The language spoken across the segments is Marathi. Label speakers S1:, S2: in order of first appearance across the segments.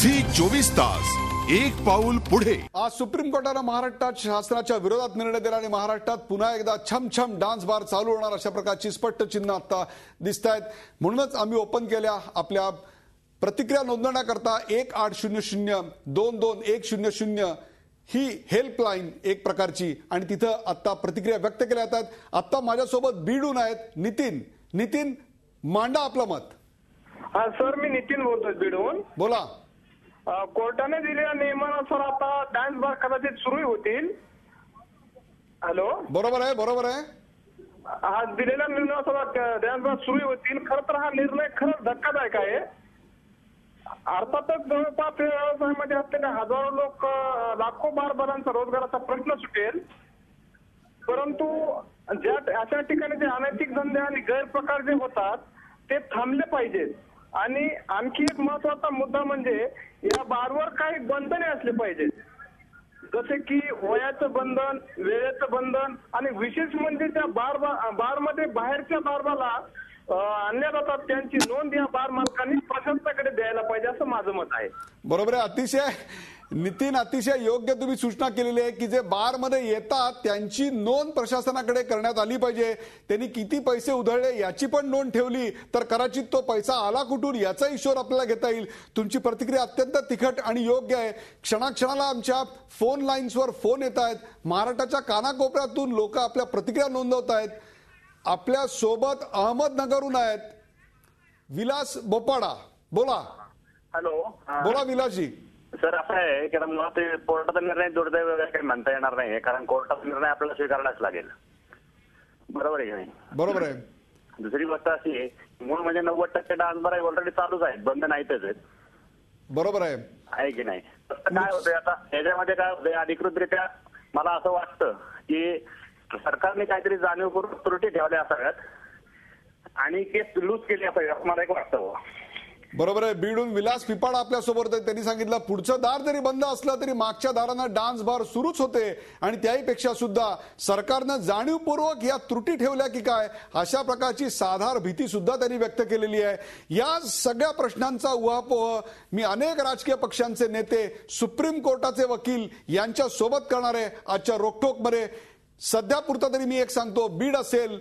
S1: झी 24 तास एक पाऊल पुढे।
S2: आज सुप्रीम कोर्टाने महाराष्ट्रात शासनाच्या विरोधात निर्णय दिला आणि महाराष्ट्रात पुन्हा एकदा छमछम डान्स बार चालू होणार अशा प्रकारची स्पष्ट चिन्ह आता दिसतायत। म्हणूनच आम्ही ओपन केल्या आपल्या प्रतिक्रिया नोंदवण्याकरता 1800-222100 ही हेल्पलाईन एक प्रकारची आणि तिथं आता प्रतिक्रिया व्यक्त केल्या जातात। आता माझ्यासोबत बीडून आहेत नितीन मांडा आपलं मत।
S3: हा सर, मी नितीन बोलतोय बीडून।
S2: बोला।
S3: कोर्टाने दिलेल्या नियमानुसार आता डान्स बार कदाचित सुरू होतील। हॅलो,
S2: बरोबर आहे।
S3: हा दिलेल्या निर्णयानुसार डान्स बार सुरू होतील। खरं तर हा निर्णय खरंच धक्कादायक आहे। अर्थातच जवळपास व्यवसायामध्ये असलेले हजारो लोक, लाखो बारबारांचा रोजगाराचा प्रश्न सुटेल। परंतु अशा ठिकाणी जे अनैतिक धंदे आणि गैरप्रकार जे होतात ते थांबले पाहिजेत। आणि आणखी एक महत्वाचा मुद्दा म्हणजे या बारवर काही बंधने असले पाहिजेत, जसे की वयाचं बंधन, वेळेचं बंधन आणि विशेष म्हणजे त्या बारमध्ये बाहेरच्या बारबाला आणल्या जातात त्यांची नोंद या बार मालकांनी प्रशासनाकडे द्यायला पाहिजे असं माझं मत आहे।
S2: बरोबर आहे। अतिशय योग्य तुम्ही सूचना केलेली आहे की जे बार मध्ये येतात त्यांची नोंद प्रशासनाकडे करण्यात आली पाहिजे। त्यांनी किती पैसे उधळले याची पण नोंद ठेवली तर कदाचित तो पैसा आला कुठून याचा हिशोब आपल्याला घेता येईल। तुमची प्रतिक्रिया अत्यंत तिखट आणि योग्य आहे। क्षणाक्षणाला आमच्या फोन लाईन्सवर फोन येत आहेत। महाराष्ट्राच्या कानाकोपऱ्यातून लोक आपल्या प्रतिक्रिया नोंदवत आहेत। आपल्या सोबत अहमदनगरहून आहेत विलास बोपाडा। बोला।
S4: हॅलो,
S2: बोला विलासजी।
S4: सर, असं आहे की मला ते कोर्टाचा निर्णय दुर्दैव वगैरे काही म्हणता येणार नाही, कारण कोर्टाचा निर्णय आपल्याला स्वीकारायलाच लागेल। बरोबर आहे की नाही?
S2: बरोबर आहे।
S4: दुसरी गोष्ट अशी आहे, मूळ म्हणजे 90% डान्स बार ऑलरेडी चालूच आहेत, बंद नाहीतच आहेत।
S2: बरोबर आहे
S4: की नाही? काय होतंय आता याच्यामध्ये, काय होतंय अधिकृतरित्या मला असं वाटतं की सरकारने काहीतरी जाणीवपूर्वक त्रुटी ठेवल्या असाव्यात आणि केस लूज केली असावी असं मला एक वाटतं।
S2: बरोबर आहे। बीडून विलास पिपाडा आपल्या सोबत आहे। त्यांनी सांगितलं पुढचं दार जरी बंद असलं तरी मागच्या दारांना डान्स बार सुरूच होते आणि त्याहीपेक्षा सुद्धा सरकारनं जाणीवपूर्वक या त्रुटी ठेवल्या की काय अशा प्रकारची साधार भीती सुद्धा त्यांनी व्यक्त केलेली आहे। या सगळ्या प्रश्नांचा उहापोह मी अनेक राजकीय पक्षांचे नेते, सुप्रीम कोर्टाचे वकील यांच्या सोबत करणार आहे आजच्या रोकठोकमध्ये। सध्यापुरता तरी मी एक सांगतो, बीड असेल,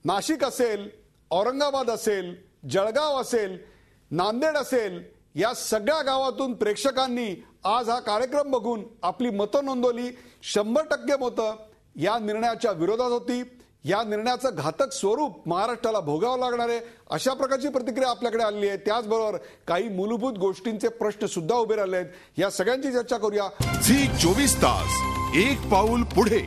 S2: नाशिक असेल, औरंगाबाद असेल, जळगाव असेल, नांदेड असेल, या सगळ्या गावातून प्रेक्षकांनी आज हा कार्यक्रम बघून आपली मतं नोंदवली। 100% मतं या निर्णयाच्या विरोधात होती। या निर्णयाचं घातक स्वरूप महाराष्ट्राला भोगावं लागणार आहे अशा प्रकारची प्रतिक्रिया आपल्याकडे आलेली आहे। त्याचबरोबर काही मूलभूत गोष्टींचे प्रश्न सुद्धा उभे राहिले आहेत। या सगळ्यांची चर्चा करूया।
S1: झी 24 तास एक पाऊल पुढे।